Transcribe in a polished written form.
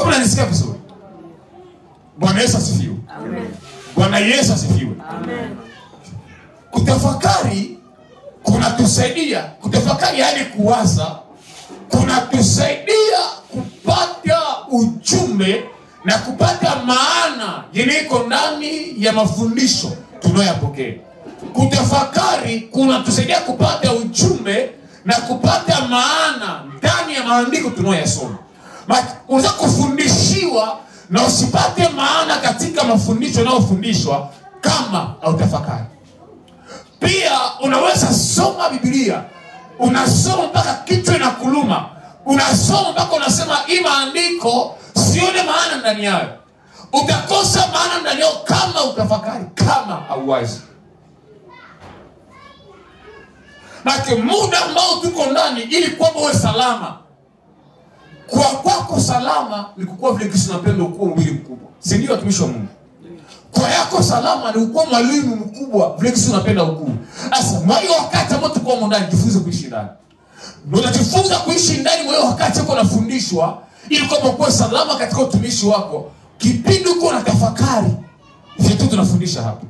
Kama unanisikia vizuri. Bwana Yesu asifiwe. Amen. Bwana Yesu asifiwe. Amen. Kutafakari kunatusaidia, kutafakari yani kuwaza, kunatusaidia kupata ujumbe na kupata maana yenye iko ndani ya mafundisho tunayoyapokea. Kutafakari kunatusaidia kupata ujumbe na kupata maana ndani ya maandiko tunayoyasoma. Unaweza kufundishiwa na usipate maana katika mafundisho yanayofundishwa kama hautafakari. Pia unaweza soma Biblia, unasoma mpaka kichwa inakuluma, unasoma mpaka unasema hii maandiko sione maana ndani yao. Utakosa maana ndani yao kama utafakari, kama hauwazi. Maki muda ambao tuko ndani ili kwamba uwe salama. Kwa kwako salama ni kukua vile Kristo anapenda ukue mwili mkubwa. Si ndio watumishi wa Mungu? Kwa yako salama ni ukue mwalimu mkubwa vile Kristo anapenda ukue. Sasa mwayo wakati ambao tuko ndani jifunze kuishi ndani. Ndio unajifunza kuishi ndani mwayo wakati uko unafundishwa ili kwamba ukue salama katika utumishi wako. Kipindi uko unatafakari vitu tunafundisha hapa.